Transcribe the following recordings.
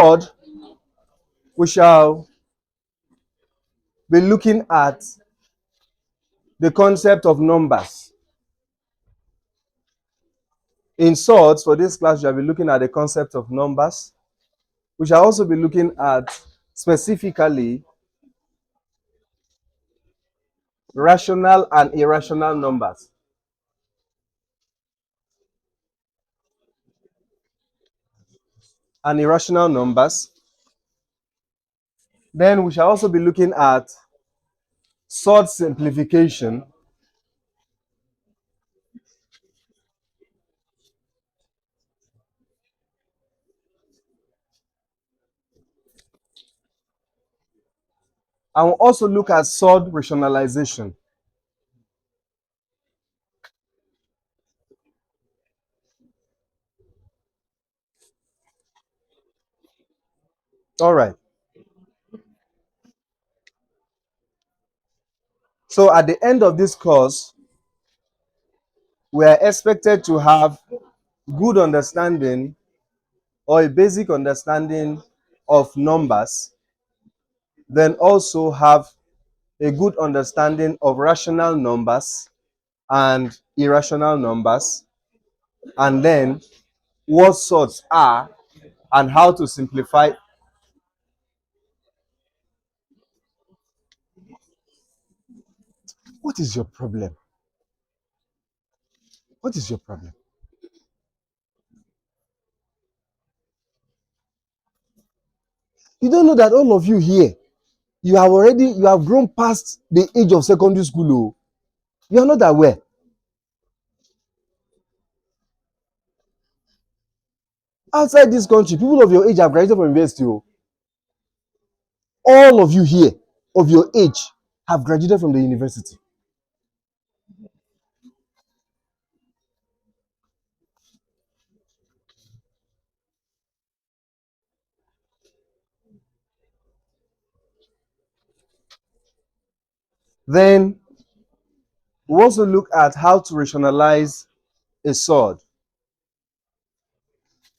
SURD, we shall be looking at the concept of numbers. In SURD, for this class, we shall be looking at the concept of numbers. We shall also be looking at specifically rational and irrational numbers. And irrational numbers. Then we shall also be looking at SURD simplification. And we'll also look at SURD rationalization. All right. So at the end of this course, we are expected to have good understanding or a basic understanding of numbers, then also have a good understanding of rational numbers and irrational numbers, and then what sorts are and how to simplify. What is your problem? What is your problem? You don't know that all of you here, you have grown past the age of secondary school. Oh. You are not aware. Outside this country, people of your age have graduated from university. Oh. All of you here of your age have graduated from the university. Then we also look at how to rationalize a SURD.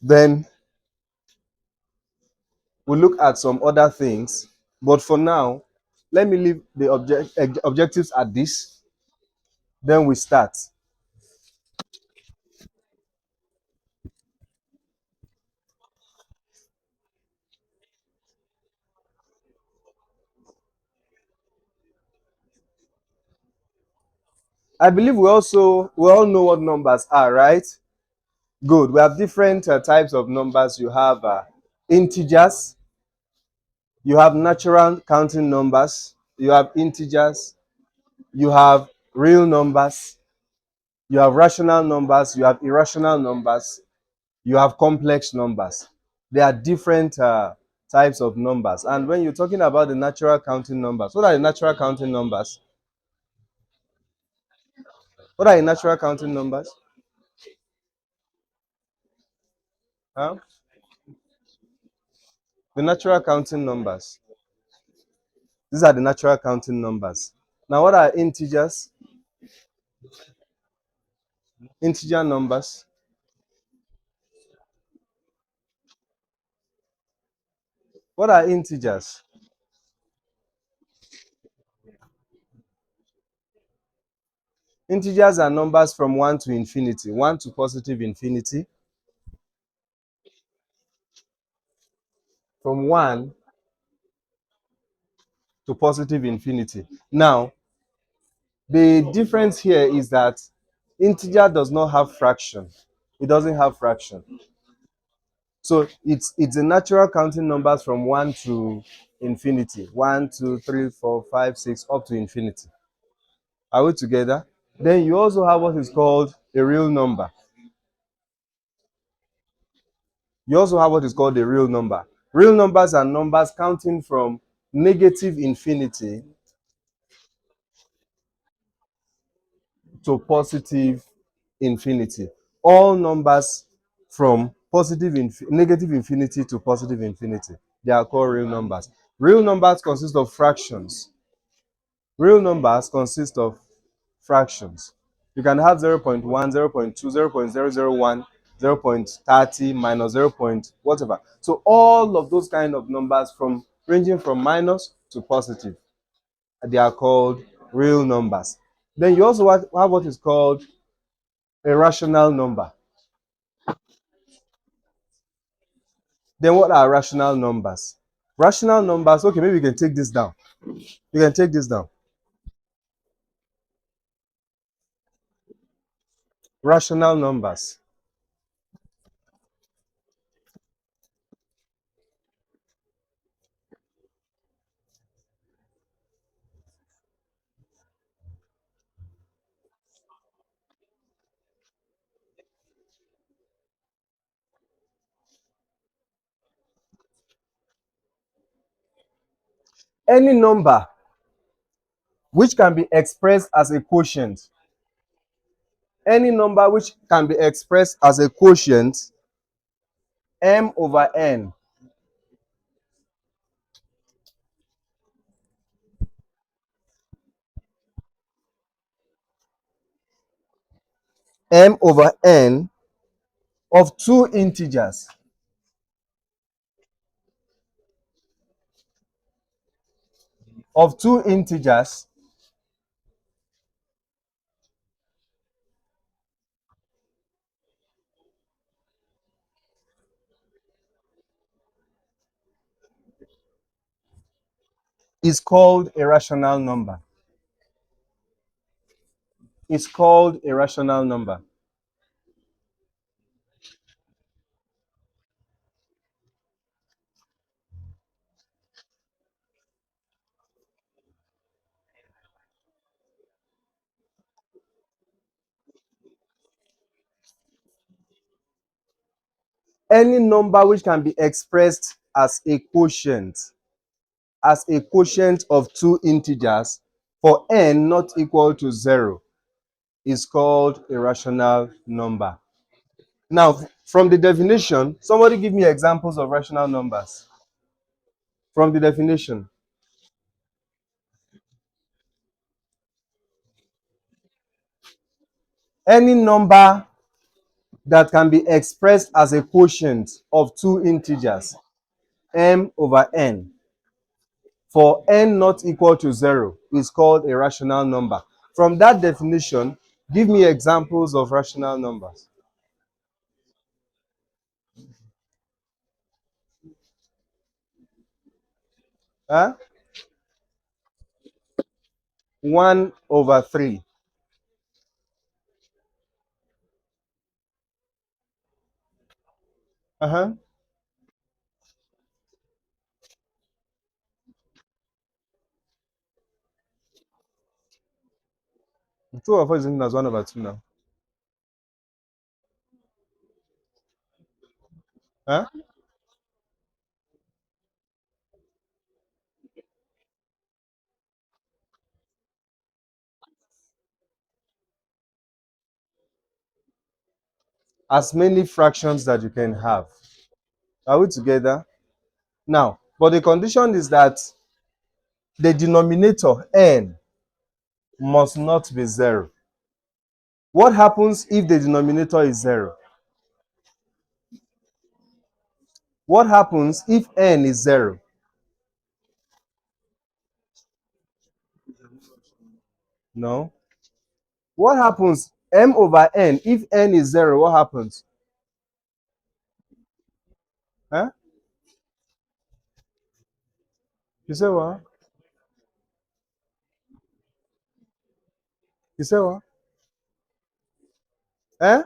Then we'll look at some other things. But for now, let me leave the objectives at this. Then we start. I believe we all know what numbers are, right? Good. We have different types of numbers. You have integers. You have natural counting numbers. You have integers. You have real numbers. You have rational numbers. You have irrational numbers. You have complex numbers. There are different types of numbers. And when you're talking about the natural counting numbers, what are the natural counting numbers? What are the natural counting numbers? Huh? The natural counting numbers. These are the natural counting numbers. Now, what are integers? Integer numbers. What are integers? Integers are numbers from 1 to infinity, 1 to positive infinity, from 1 to positive infinity. Now, the difference here is that integer does not have fraction. It doesn't have fraction. So it's the natural counting numbers from 1 to infinity. 1, 2, 3, 4, 5, 6, up to infinity. Are we together? Then you also have what is called a real number. You also have what is called a real number. Real numbers are numbers counting from negative infinity to positive infinity. All numbers from negative infinity to positive infinity, they are called real numbers. Real numbers consist of fractions. Real numbers consist of fractions. You can have 0.1, 0.2, 0.001, 0.30 minus 0. Whatever. So all of those kind of numbers from ranging from minus to positive, they are called real numbers. Then you also have what is called a rational number. Then what are rational numbers? Rational numbers, okay, maybe you can take this down. You can take this down. Rational numbers. Any number which can be expressed as a quotient, any number which can be expressed as a quotient, m over n, m over n of two integers, of two integers is called a rational number. Is called a rational number. Any number which can be expressed as a quotient of two integers for n not equal to 0 is called a rational number. Now, from the definition, somebody give me examples of rational numbers. From the definition, any number that can be expressed as a quotient of two integers, m over n, for n not equal to 0 is called a rational number. From that definition, give me examples of rational numbers. Huh? 1 over 3. Uh-huh. 2 over 4 is written as 1 over 2 now. Huh? As many fractions that you can have. Are we together? Now, but the condition is that the denominator n must not be 0. What happens if the denominator is 0? What happens if n is 0? No. What happens m over n if n is 0? What happens? Huh? You say what? You say what? Eh?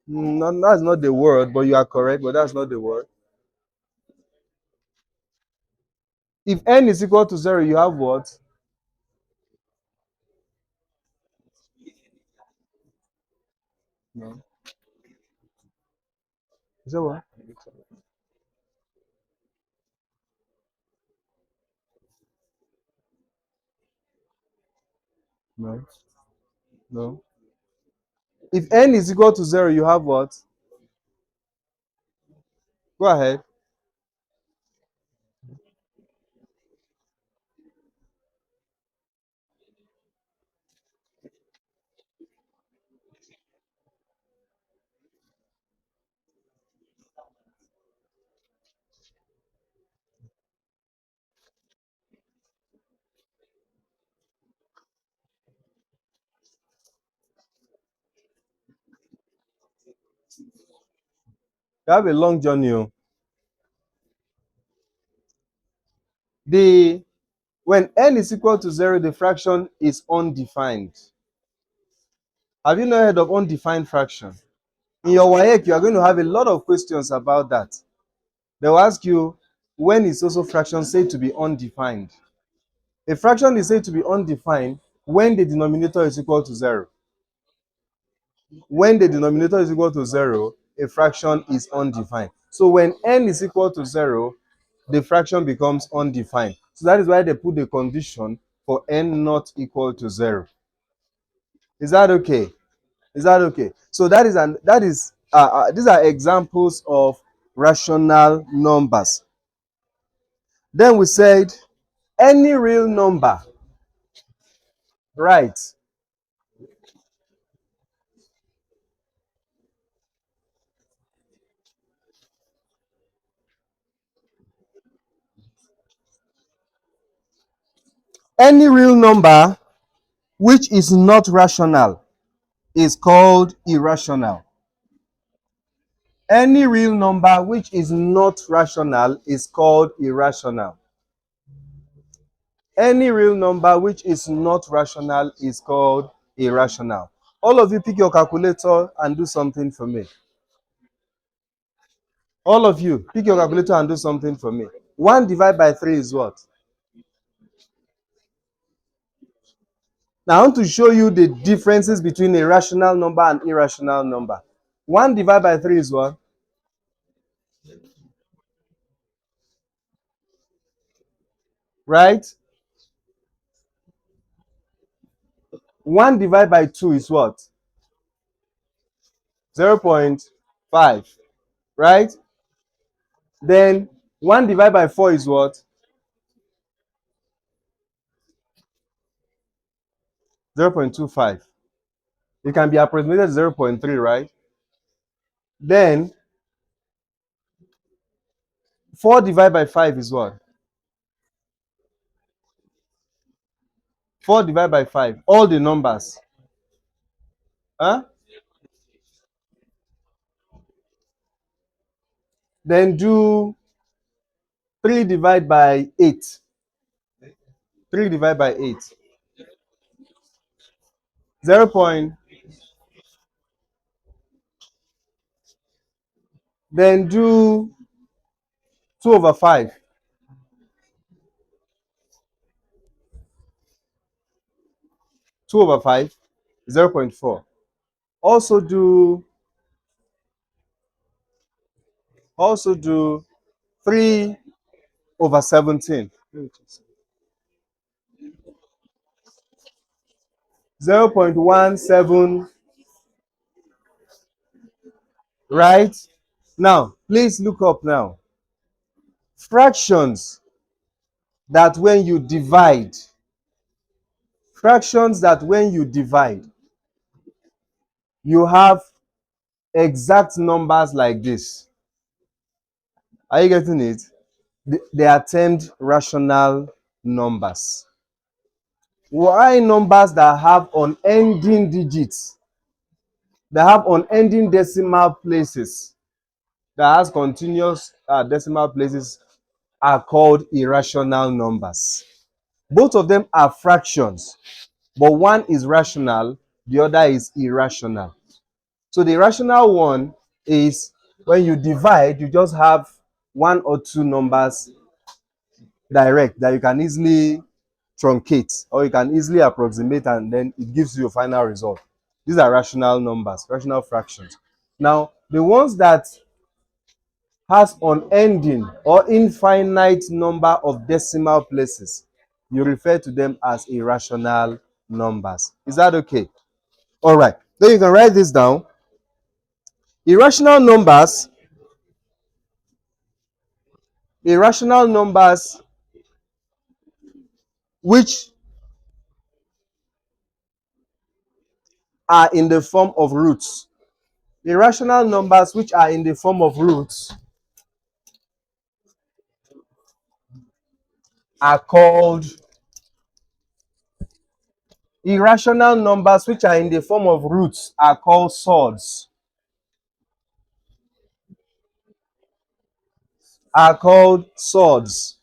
No, that's not the word, but you are correct, but that's not the word. If n is equal to 0, you have what? No. You say what? No. No. If n is equal to 0, you have what? Go ahead. You have a long journey. Oh. The When n is equal to 0, the fraction is undefined. Have you not heard of undefined fraction? In your WAEC, you are going to have a lot of questions about that. They will ask you, when is also fraction said to be undefined? A fraction is said to be undefined when the denominator is equal to 0. When the denominator is equal to 0, a fraction is undefined. So when n is equal to 0, the fraction becomes undefined. So that is why they put the condition for n not equal to 0. Is that okay? Is that okay? So these are examples of rational numbers. Then we said any real number, right? Any real number which is not rational is called irrational. Any real number which is not rational is called irrational. Any real number which is not rational is called irrational. All of you pick your calculator and do something for me. All of you, pick your calculator and do something for me. 1 divided by 3 is what? Now, I want to show you the differences between a rational number and irrational number. 1 divided by 3 is what? Right? 1 divided by 2 is what? 0.5. Right? Then 1 divided by 4 is what? 0.25. It can be approximated to 0.3, right? Then 4 divided by 5 is what? 4 divided by 5. All the numbers. Huh? Then do 3 divided by 8. 3 divided by 8. 0. Then do 2 over 5. 2 over 5. 0.4. Also do 3 over 17. 0.17. Right? Now, please look up now. Fractions that when you divide, fractions that when you divide, you have exact numbers like this. Are you getting it? They are termed rational numbers. Why numbers that have unending digits, that have unending decimal places, that has continuous decimal places are called irrational numbers. Both of them are fractions, but one is rational, the other is irrational. So the rational one is when you divide, you just have one or two numbers direct that you can easily truncate or you can easily approximate, and then it gives you a final result. These are rational numbers, rational fractions. Now, the ones that has unending or infinite number of decimal places, you refer to them as irrational numbers. Is that okay? All right. Then you can write this down. Irrational numbers which are in the form of roots. Irrational numbers which are in the form of roots are called irrational numbers which are in the form of roots are called surds. are called surds.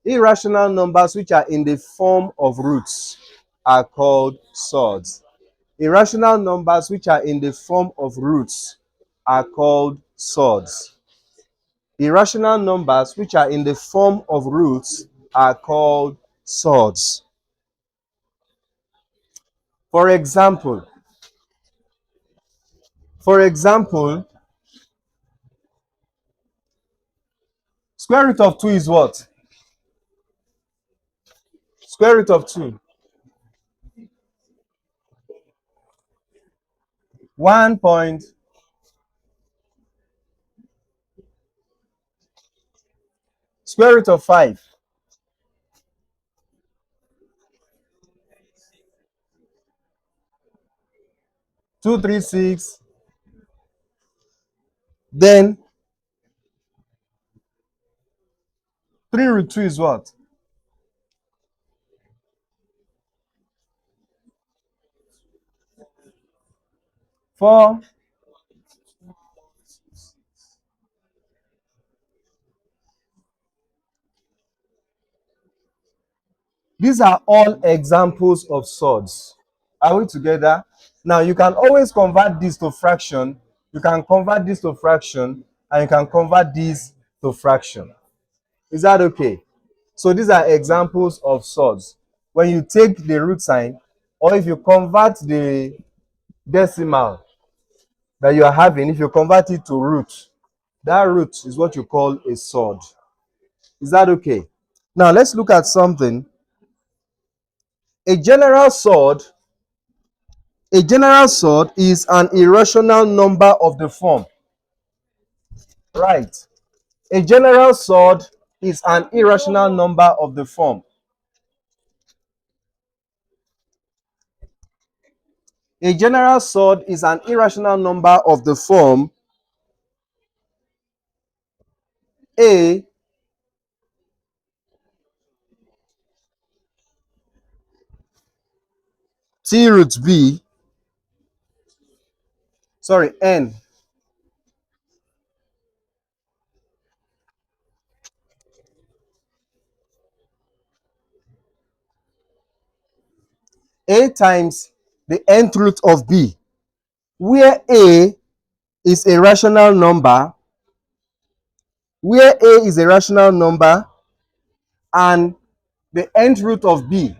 Irrational numbers which are in the form of roots are called surds. Irrational numbers which are in the form of roots are called surds. Irrational numbers which are in the form of roots are called surds. For example, for example, square root of 2 is what? Square root of 2. 1 point. Square root of 5. 236. Then 3 root 2 is what? 4. These are all examples of surds. Are we together? Now you can always convert this to fraction. You can convert this to fraction, and you can convert this to fraction. Is that okay? So these are examples of surds. When you take the root sign, or if you convert the decimal that you are having, if you convert it to root, that root is what you call a surd. Is that okay? Now let's look at something. A general surd, a general surd is an irrational number of the form. Right. A general surd is an irrational number of the form. A general surd is an irrational number of the form A T root B, sorry, N. A times the nth root of B, where A is a rational number, where A is a rational number and the nth root of B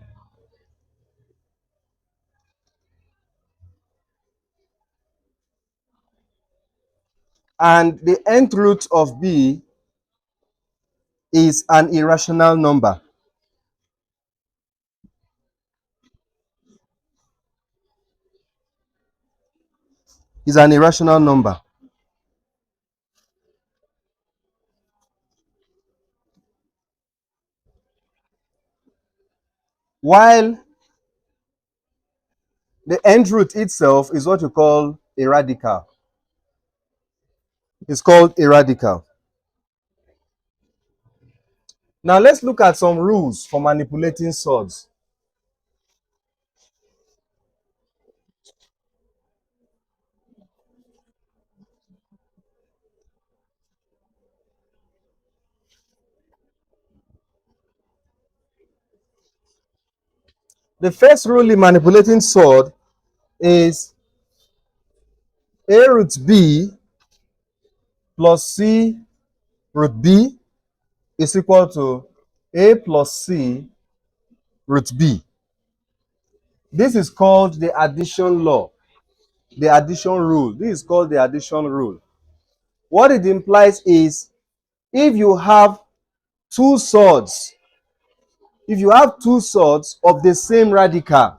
and the nth root of B is an irrational number. Is an irrational number. While the nth root itself is what you call a radical. It's called a radical. Now let's look at some rules for manipulating surds. The first rule in manipulating surd is A root B plus C root B is equal to A plus C root B. This is called the addition law, the addition rule. This is called the addition rule. What it implies is if you have two surds, if you have two surds of the same radical,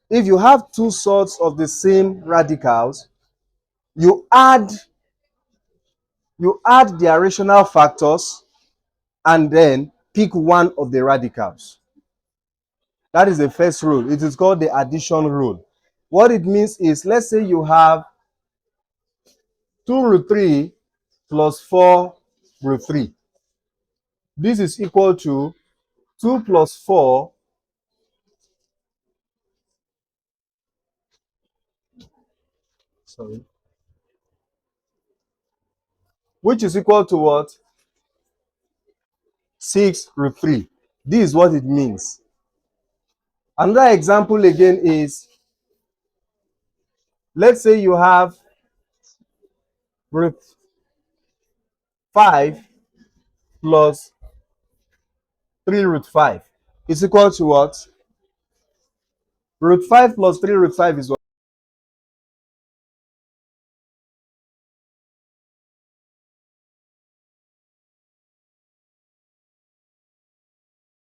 if you have two surds of the same radicals, you add their rational factors and then pick one of the radicals. That is the first rule. It is called the addition rule. What it means is, let's say you have 2 root 3 plus 4 root 3. This is equal to 2 plus 4 sorry which is equal to what? 6 root 3. This is what it means. Another example again is, let's say you have root 5 plus 3 root 5 is equal to what? Root 5 plus 3 root 5 is what?